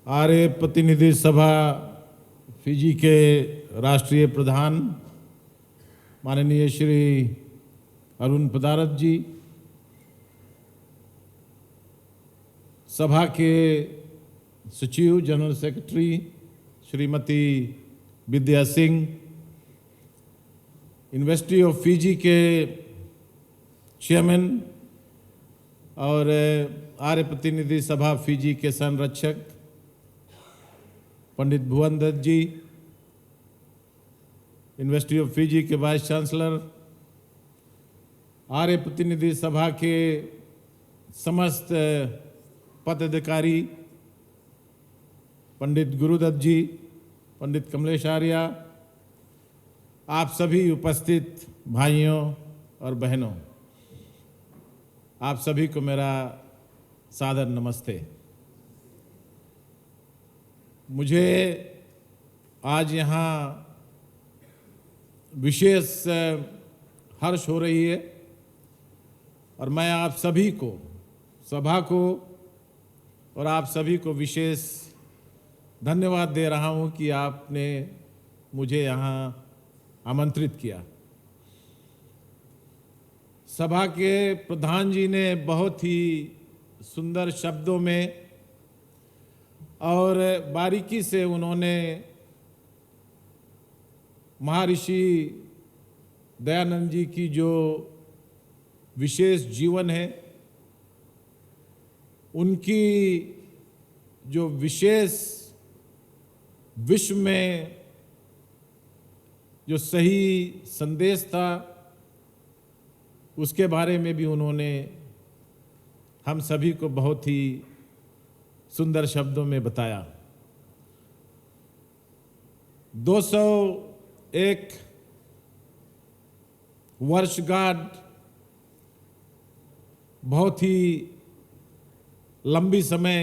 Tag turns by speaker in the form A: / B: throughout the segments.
A: आर्य प्रतिनिधि सभा फिजी के राष्ट्रीय प्रधान माननीय श्री अरुण पदारत जी, सभा के सचिव general secretary Shrimati Vidya Singh, university of Fiji के चेयरमैन और आर्य प्रतिनिधि सभा फिजी के संरक्षक पंडित भुवन दत्त जी, यूनिवर्सिटी ऑफ फिजी के वाइस चांसलर, आर्य प्रतिनिधि सभा के समस्त पदाधिकारी, पंडित गुरुदत्त जी, पंडित कमलेश आर्या, आप सभी उपस्थित भाइयों और बहनों, आप सभी को मेरा सादर नमस्ते। मुझे आज यहाँ विशेष हर्ष हो रही है और मैं आप सभी को, सभा को और आप सभी को विशेष धन्यवाद दे रहा हूँ कि आपने मुझे यहाँ आमंत्रित किया। सभा के प्रधान जी ने बहुत ही सुंदर शब्दों में और बारीकी से उन्होंने महर्षि दयानंद जी की जो विशेष जीवन है, उनकी जो विशेष विश्व में जो सही संदेश था, उसके बारे में भी उन्होंने हम सभी को बहुत ही सुंदर शब्दों में बताया। 201 वर्षगांठ बहुत ही लंबी समय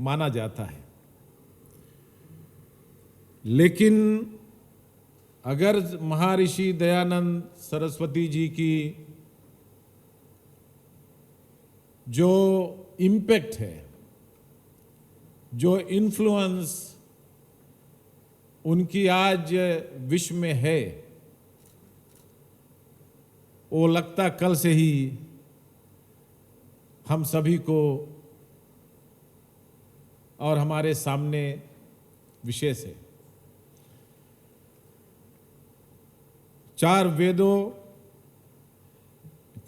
A: माना जाता है, लेकिन अगर महर्षि दयानंद सरस्वती जी की जो इम्पैक्ट है, जो इन्फ्लुएंस उनकी आज विश्व में है, वो लगता कल से ही हम सभी को और हमारे सामने विशेष है। 4 वेदों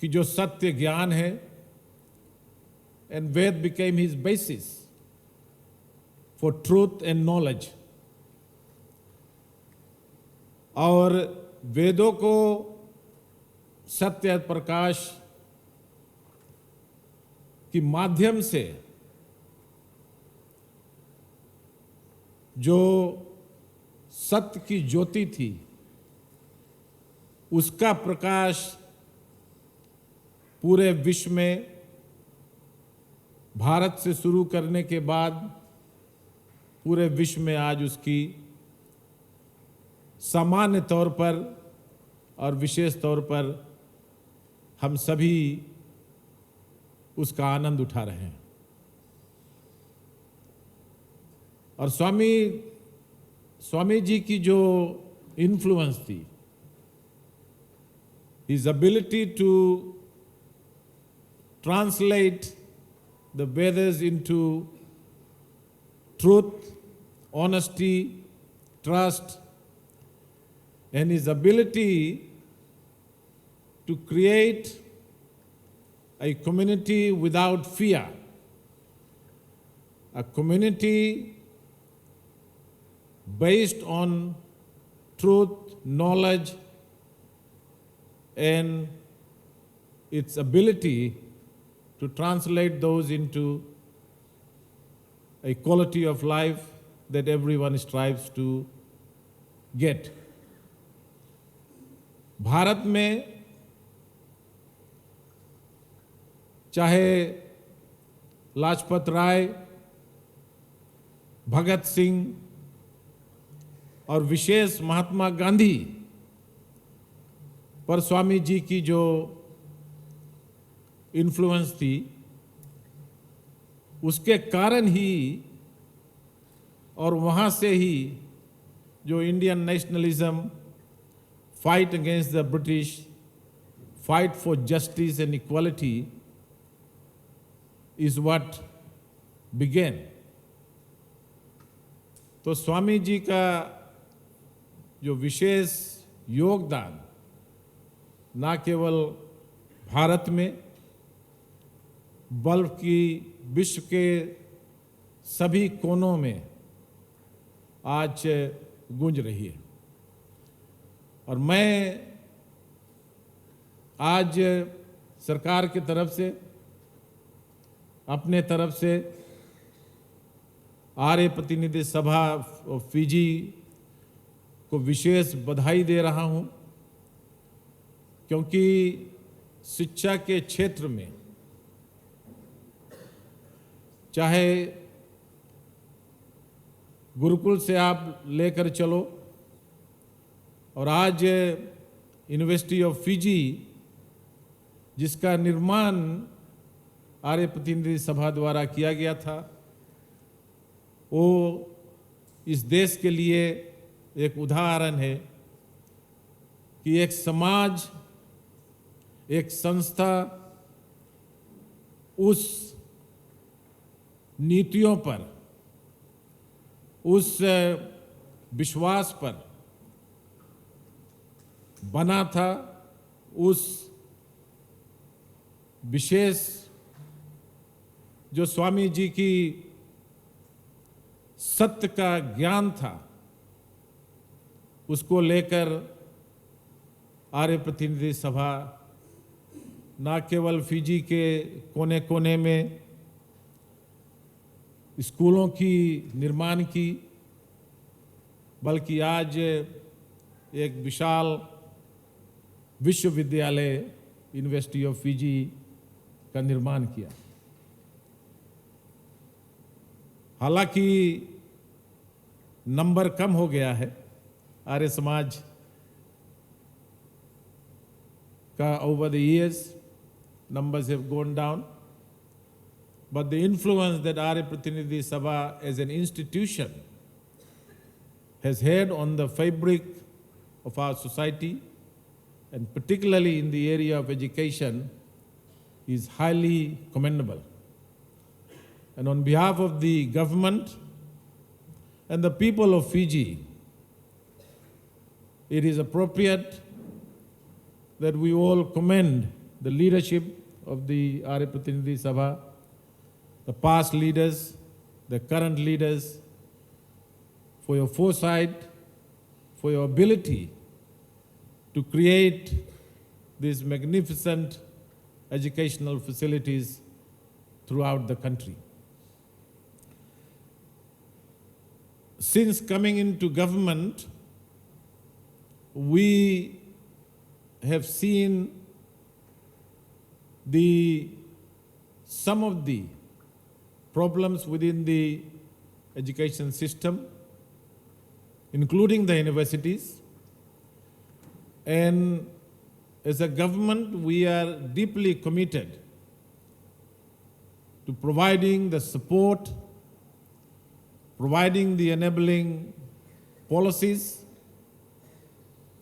A: की जो सत्य ज्ञान है, and Ved became his basis for truth and knowledge। और वेदों को सत्य प्रकाश के माध्यम से जो सत्य की ज्योति थी, उसका प्रकाश पूरे विश्व में भारत से शुरू करने के बाद पूरे विश्व में आज उसकी सामान्य तौर पर और विशेष तौर पर हम सभी उसका आनंद उठा रहे हैं। और स्वामी जी की जो इन्फ्लुएंस थी, his ability to translate the Vedas into truth, honesty, trust, and his ability to create a community without fear, a community based on truth, knowledge, and its ability to translate those into a quality of life that everyone strives to get। Bharat में चाहे लाजपत राय, भगत सिंह और विशेष महात्मा गांधी पर स्वामी जी की जो influence थी, उसके कारण ही और वहाँ से ही जो Indian nationalism, fight against the British, fight for justice and equality is what began. तो स्वामी जी का जो विशेष योगदान न केवल भारत में बल्कि विश्व के सभी कोनों में आज गूंज रही है। और मैं आज सरकार की तरफ से, अपने तरफ से आर्य प्रतिनिधि सभा फिजी को विशेष बधाई दे रहा हूं, क्योंकि शिक्षा के क्षेत्र में चाहे गुरुकुल से आप लेकर चलो और आज यूनिवर्सिटी ऑफ फिजी जिसका निर्माण आर्य प्रतिनिधि सभा द्वारा किया गया था, वो इस देश के लिए एक उदाहरण है कि एक समाज, एक संस्था उस नीतियों पर, उस विश्वास पर बना था, उस विशेष जो स्वामी जी की सत्य का ज्ञान था, उसको लेकर आर्य प्रतिनिधि सभा न केवल फिजी के कोने कोने में स्कूलों की निर्माण की, बल्कि आज एक विशाल विश्वविद्यालय यूनिवर्सिटी ऑफ फिजी का निर्माण किया। हालांकि नंबर कम हो गया है आर्य समाज का, over the years numbers have gone down, but the influence that Arya Pratinidhi Sabha as an institution has had on the fabric of our society, and particularly in the area of education, is highly commendable. And on behalf of the government and the people of Fiji, it is appropriate that we all commend the leadership of the Arya Pratinidhi Sabha, the past leaders, the current leaders, for your foresight, for your ability to create these magnificent educational facilities throughout the country. Since coming into government, we have seen some of the problems within the education system, including the universities. And as a government, we are deeply committed to providing the support, providing the enabling policies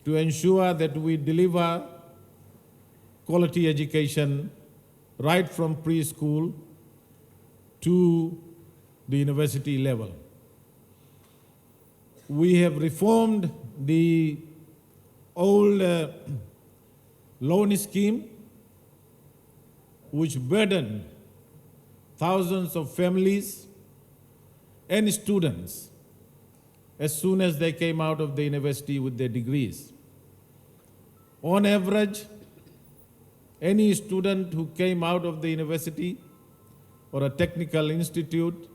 A: to ensure that we deliver quality education right from preschool to the university level. We have reformed the old loan scheme, which burdened thousands of families and students as soon as they came out of the university with their degrees. On average, any student who came out of the university or a technical institute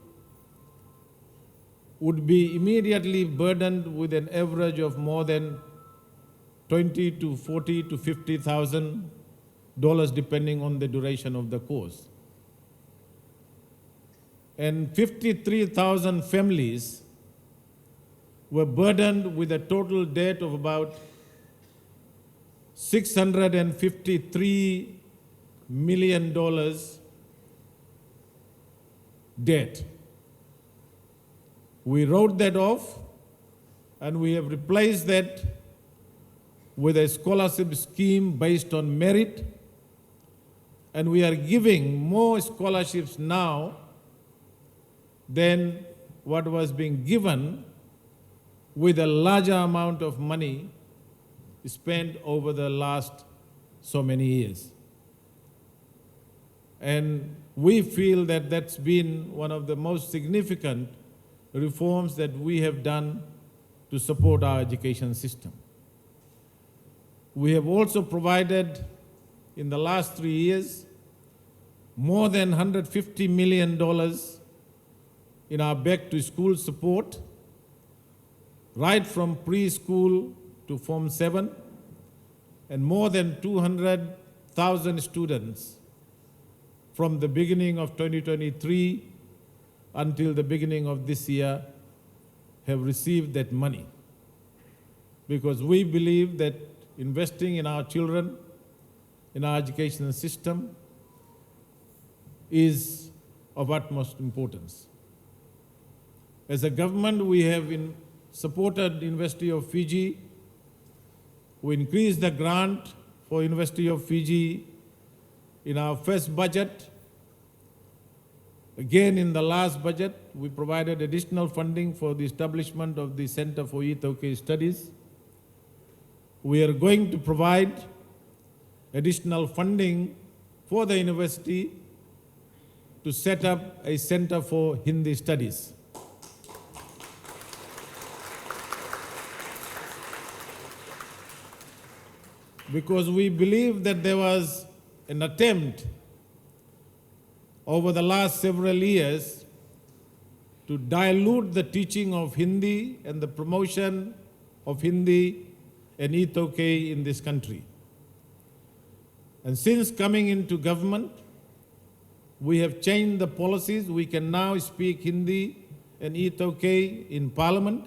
A: would be immediately burdened with an average of more than $20,000 to $40,000 to $50,000, depending on the duration of the course. And 53,000 families were burdened with a total debt of about $653 million debt. We wrote that off and we have replaced that with a scholarship scheme based on merit, and we are giving more scholarships now than what was being given with a larger amount of money spent over the last so many years. And we feel that that's been one of the most significant reforms that we have done to support our education system. We have also provided, in the last 3 years, more than $150 million in our back to school support, right from preschool to Form 7, and more than 200,000 students from the beginning of 2023 until the beginning of this year have received that money. Because we believe that investing in our children, in our education system, is of utmost importance. As a government, we have supported University of Fiji. We increased the grant for University of Fiji in our first budget. Again, in the last budget, we provided additional funding for the establishment of the Center for Itoke Studies. We are going to provide additional funding for the university to set up a Center for Hindi Studies. Because we believe that there was an attempt over the last several years to dilute the teaching of Hindi and the promotion of Hindi and Itoke in this country. And since coming into government, we have changed the policies. We can now speak Hindi and Itoke in Parliament.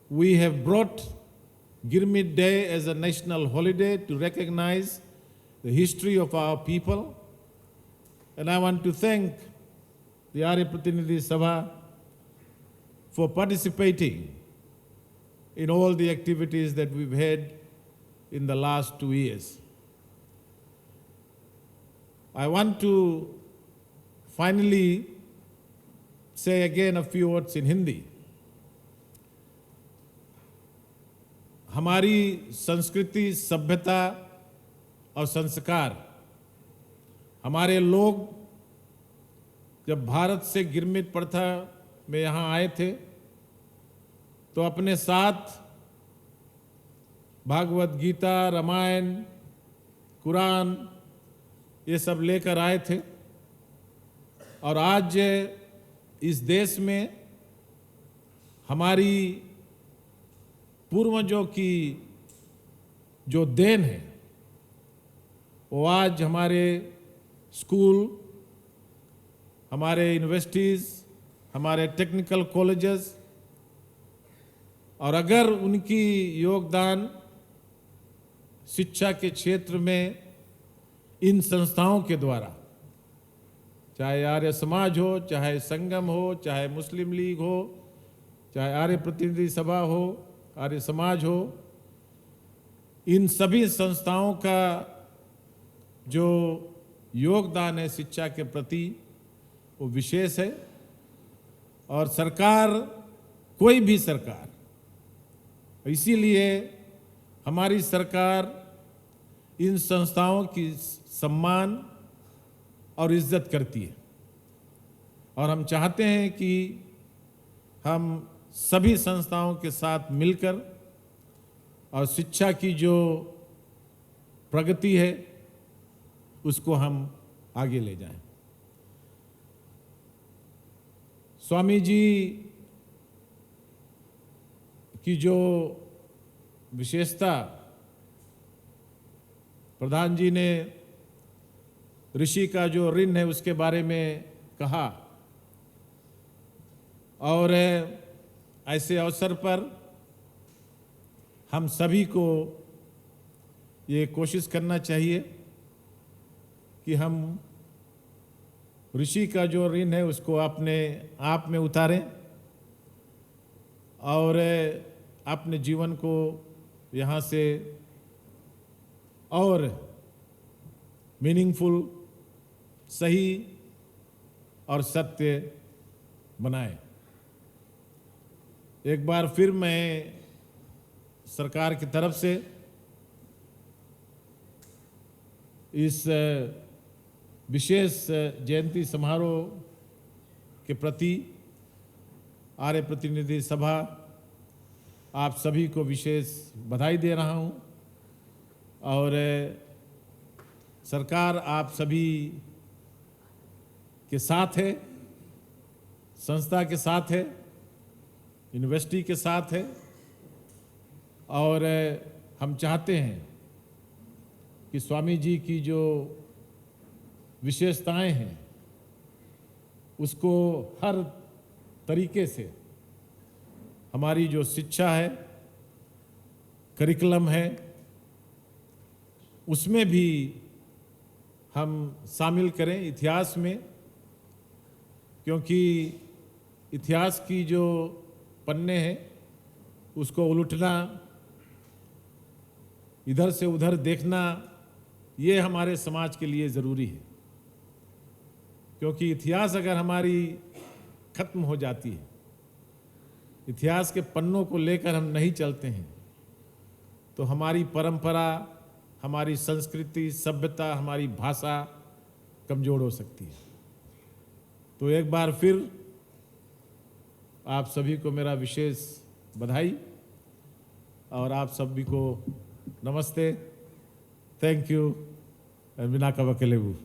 A: We have brought Gurmit Day as a national holiday to recognize the history of our people. And I want to thank the Arya Pratinidhi Sabha for participating in all the activities that we've had in the last 2 years. I want to finally say again a few words in Hindi. हमारी संस्कृति, सभ्यता और संस्कार, हमारे लोग जब भारत से गिरमिट प्रथा में यहाँ आए थे तो अपने साथ भागवत गीता, रामायण, कुरान ये सब लेकर आए थे। और आज इस देश में हमारी पूर्वजों की जो देन है वो आज हमारे स्कूल, हमारे यूनिवर्सिटीज़, हमारे टेक्निकल कॉलेजेस, और अगर उनकी योगदान शिक्षा के क्षेत्र में इन संस्थाओं के द्वारा, चाहे आर्य समाज हो, चाहे संगम हो, चाहे मुस्लिम लीग हो, चाहे आर्य प्रतिनिधि सभा हो, आर्य समाज हो, इन सभी संस्थाओं का जो योगदान है शिक्षा के प्रति वो विशेष है। और सरकार, कोई भी सरकार, इसीलिए हमारी सरकार इन संस्थाओं की सम्मान और इज्जत करती है। और हम चाहते हैं कि हम सभी संस्थाओं के साथ मिलकर और शिक्षा की जो प्रगति है उसको हम आगे ले जाएं। स्वामी जी की जो विशेषता, प्रधान जी ने ऋषि का जो ऋण है उसके बारे में कहा, और ऐसे अवसर पर हम सभी को ये कोशिश करना चाहिए कि हम ऋषि का जो ऋण है उसको अपने आप में उतारें और अपने जीवन को यहाँ से और मीनिंगफुल, सही और सत्य बनाएं। एक बार फिर मैं सरकार की तरफ से इस विशेष जयंती समारोह के प्रति आर्य प्रतिनिधि सभा आप सभी को विशेष बधाई दे रहा हूं और सरकार आप सभी के साथ है, संस्था के साथ है, यूनिवर्सिटी के साथ है और हम चाहते हैं कि स्वामी जी की जो विशेषताएं हैं उसको हर तरीके से हमारी जो शिक्षा है, करिकुलम है, उसमें भी हम शामिल करें इतिहास में, क्योंकि इतिहास की जो पन्ने हैं उसको उलटना, इधर से उधर देखना, ये हमारे समाज के लिए ज़रूरी है। क्योंकि इतिहास अगर हमारी खत्म हो जाती है, इतिहास के पन्नों को लेकर हम नहीं चलते हैं, तो हमारी परंपरा, हमारी संस्कृति, सभ्यता, हमारी भाषा कमज़ोर हो सकती है। तो एक बार फिर आप सभी को मेरा विशेष बधाई और आप सभी को नमस्ते। Thank you. विनाका वकेलेबू।